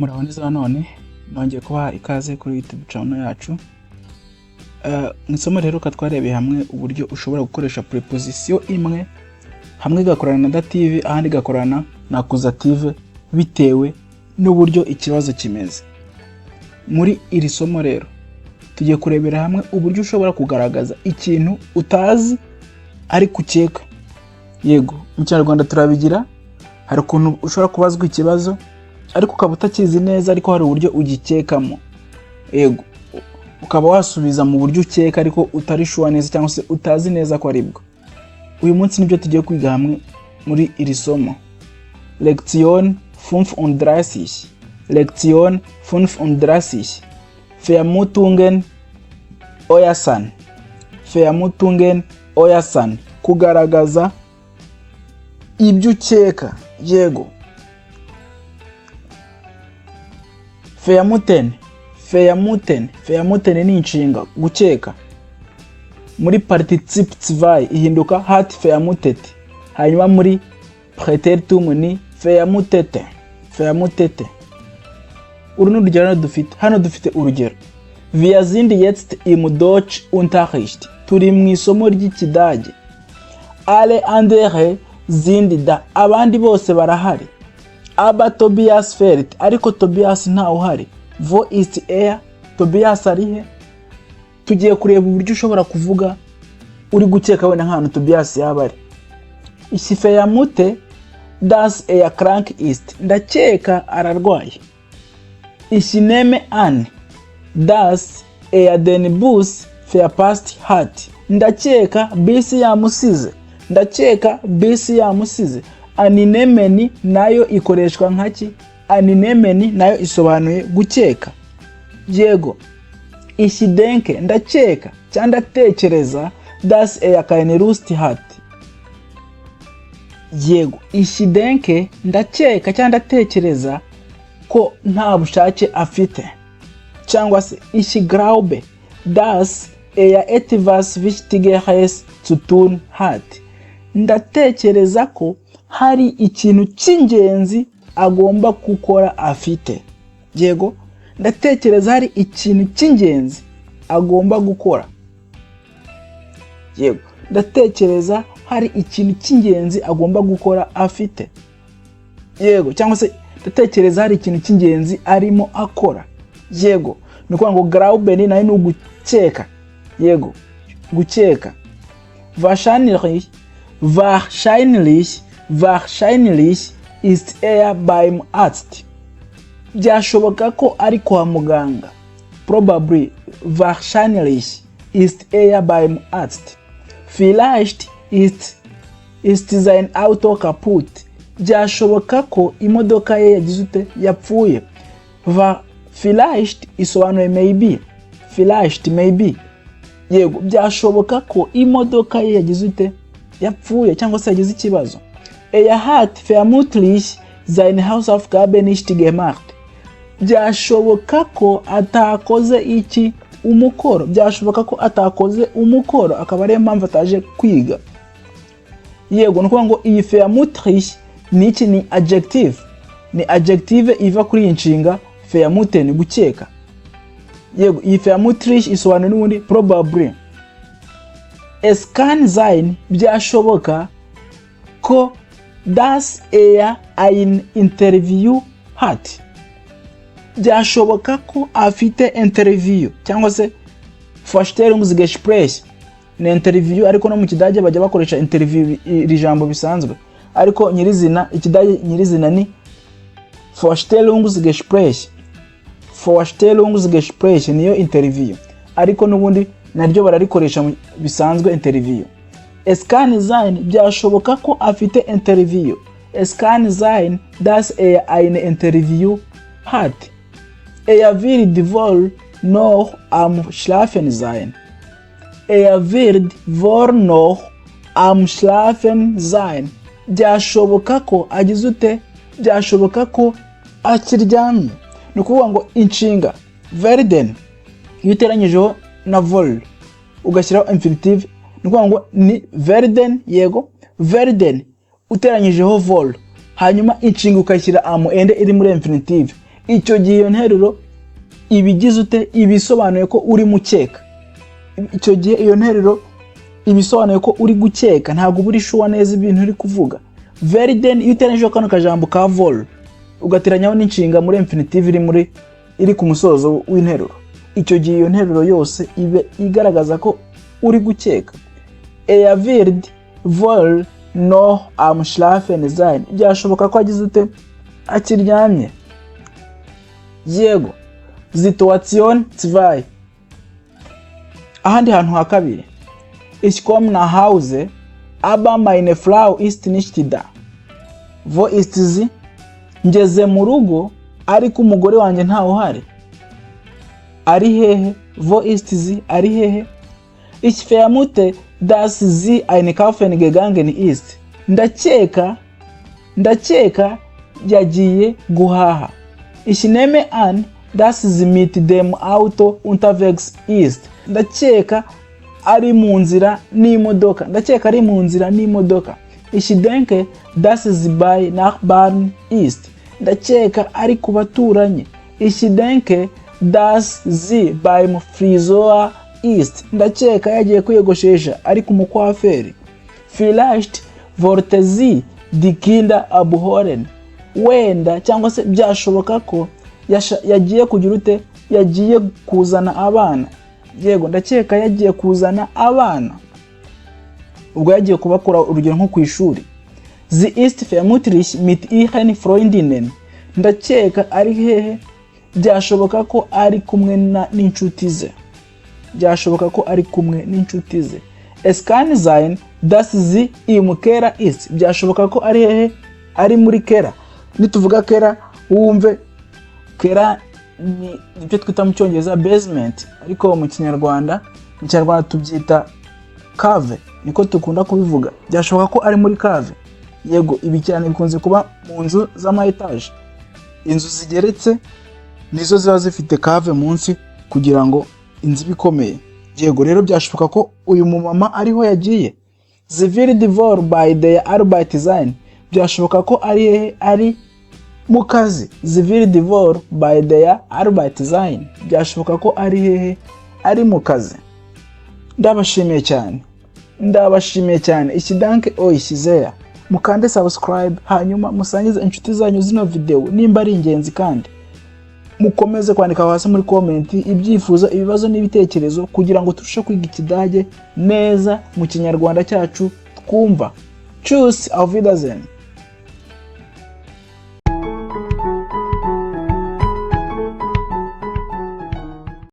Muraboneza none nongeye kubaha ikaze kuri YouTube channel yacu. Isomo rero katwarebeye hamwe uburyo ushobora gukoresha preposition imwe hamwe igakorana na dative ahandi igakorana na accusative bitewe n'uburyo ikibazo kimeze. Muri iri somo rero tugiye kurebera hamwe uburyo ushobora kugaragaza ikintu utazi ari kukeka. Yego, mu Kinyarwanda turabigira, hari ukuntu ushobora kubazwa ikibazo ariko ukaba utakizi neza ariko hari uburyo ugikekamo. Yego, ukaba wasubiza mu buryo ukeka ariko utari sure neza cyangwa se utazi neza ko aribwo. Uyu munsi nibyo tugiye kwiga hamwe muri iri somo. Lektion 35. Lektion 35. Vermutungen, äußern. Vermutungen, äußern. Kugaragaza ibyo ukeka. Yego. Vermuten ni inshinga gukeka. Muri participe 2 ihinduka hat vermutet. Hanyuma muri preteritum ni vermutete. Uru ni urugero dufite. Hano dufite urugero. Wir sind jetzt im Deutsch Unterricht. Turi mu isomo ry'Ikidage. Alle andere sind da. Abandi bose barahari. Aber Tobias fehlt. Ariko Tobias nta uhari. Wo ist er? Tobias arihe? Tugiye kureba uburyo ushobora kuvuga uri gukeka wenda nk'ahantu Tobias yaba ari. Ich vermute, dass er krank ist. Ndakeka ararwaye. Ich nehme an, dass er den Bus verpasst hat. Ndakeka bisi yamusize. Animemeni nayo ikoreshwa nkaki? Animemeni nayo isobanuye gukeka. Yego, ich denke, ndakeka cyangwa ndatekereza, dass er keine Lust hat. Yego, ich denke, ndakeka cyangwa ndatekereza ko nta bushake afite. Cyangwa se ich glaube, dass er etwas Wichtigeres zu tun hat. Ndatekereza ko hari ikintu cy'ingenzi agomba gukora afite. Yego, ndatekereza hari ikintu cy'ingenzi agomba gukora. Yego, ndatekereza hari ikintu cy'ingenzi agomba gukora afite. Yego, cyangwa se ndatekereza hari ikintu cy'ingenzi arimo akora. Yego, ni ukuvuga ngo glauben nayo ni ugukeka. Yego, gukeka. Wahrscheinlich ist er beim Arzt. Byashoboka ko ari kwa muganga. Probably, wahrscheinlich ist er beim Arzt. Vielleicht ist sein Auto kaputt. Byashoboka ko imodoka ye yagize yapfuye. Vielleicht isobanuye maybe. Vielleicht, maybe. Yego, byashoboka ko imodoka ye yagize yapfuye cyangwa se yagize ikibazo. Er hat vermutlich seine Hausaufgaben nicht gemacht. Byashoboka ko atakoze iki? Umukoro. Byashoboka ko atakoze umukoro akaba ariyo mpamvu ataje kwiga. Yego, ni ukuvuga ngo iyi vermutlich ni iki? Ni adjective. Ni adjective iva kuri inshinga vermuten, gukeka. Yego, iyi vermutlich isobanura n'ubundi probably. Es kann sein, byashoboka ko dass er ein Interview hat. Byashoboka ko afite interview cyangwa se Vorstellungsgespräch. Ni interview ariko no mu Kidage bajya bakoresha interview iri jambo bisanzwe. Ariko nyirizina Ikidage nyirizina ni Vorstellungsgespräch. Vorstellungsgespräch niyo interview. Ariko n'ubundi naryo bararikoresha bisanzwe interview. Es kann sein, byashoboka ko afite interview. Es kann sein, dass er eine Interview hat. Er wird wohl noch am Schlafen sein. Er wird wohl noch am Schlafen sein. Byashoboka ko agize ute? Byashoboka ko akiryamye. Ni ukuvuga ngo inshinga werden iyo uteranyijeho na wohl ugashyiraho infinitive, ni ukuvuga ngo ni werden. Yego, werden uteranyijeho wohl hanyuma inshinga ukayishyira am ende iri muri infinitive. icyo gihe iyo nteruro ibigize ute ibisobanuye ko uri mukeka. Icyo gihe iyo nteruro ibisobanuye ko uri gukeka, ntabwo buri sure neza ibintu uri kuvuga. Very then iyo uteranije kano kajambo ka vol ugateranyaho n'inshinga muri infinitive iri ku musozo w'interuro, icyo gihe iyo nteruro yose ibe igaragaza ko uri gukeka. Er wird wohl noch am Schlafen sein. Byashoboka ko agize ute akiryamye. Yego. Situation 2. Ahandi hantu ha kabiri. Ich komme nach Hause, aber meine Frau ist nicht da. Wo ist sie? Ngeze mu rugo ariko umugore wanjye ntaho uhari. Ari hehe? Wo ist sie? Ari hehe? Ich vermute, dass sie einkaufen gegangen ist. Ndakeka yagiye guhaha. Ich nehme an, dass sie mit dem Auto unterwegs ist. Ndakeka ari mu nzira n'imodoka. Ich denke, dass sie bei Nachbarn ist. Ndakeka ari ku baturanyi. Ich denke, dass sie beim Friseur ist. Ndakeka yagiye kwiyogoshesha ari ku mukwaferi. Vielleicht wollte sie die Kinder abholen. Wenda cyangwa se byashoboka ko yagiye kugira ute yagiye kuzana abana. Yego, ndakeka yagiye kuzana abana. Ubwo yagiye kubakora urugero nko ku ishuri. Sie ist vermutlich mit ihren Freundinnen. Ndakeka ari hehe? Byashoboka ko ari kumwe n'inshuti ze. Es kann sein, dass sie im Keller ist. Byashoboka ko ari hehe? Ari muri Keller. Nituvuga Keller wumve Keller ni ibyo twita mu Cyongereza basement, ariko mu Kinyarwanda tubyita cave, niko tukunda kubivuga. Byashoboka ko ari muri cave. Yego, ibi cyane bikunze kuba mu nzu z'ama etage. Inzu zigeretse nizo ziba zifite cave munsi kugira ngo inzu bikomeye. Yego, rero byashoboka ko uyu mumama ariho yagiye. Sie wird wohl bei der Arbeit sein. Byashoboka ko ari mu kazi. Sie wird wohl bei der Arbeit sein. Byashoboka ko ari hehe? Ari mu kazi. Ndabashimiye cyane. Ich danke euch sehr. Mukande subscribe, hanyuma musangize inshuti zanyu zino video nimba ari ingenzi, kandi mukomeze kwandika hasi muri comment ibyifuzo, ibibazo n'ibitekerezo kugira ngo turushe kwiga Ikidage neza mu Kinyarwanda cyacu twumva. Tschüss, auf Wiedersehen.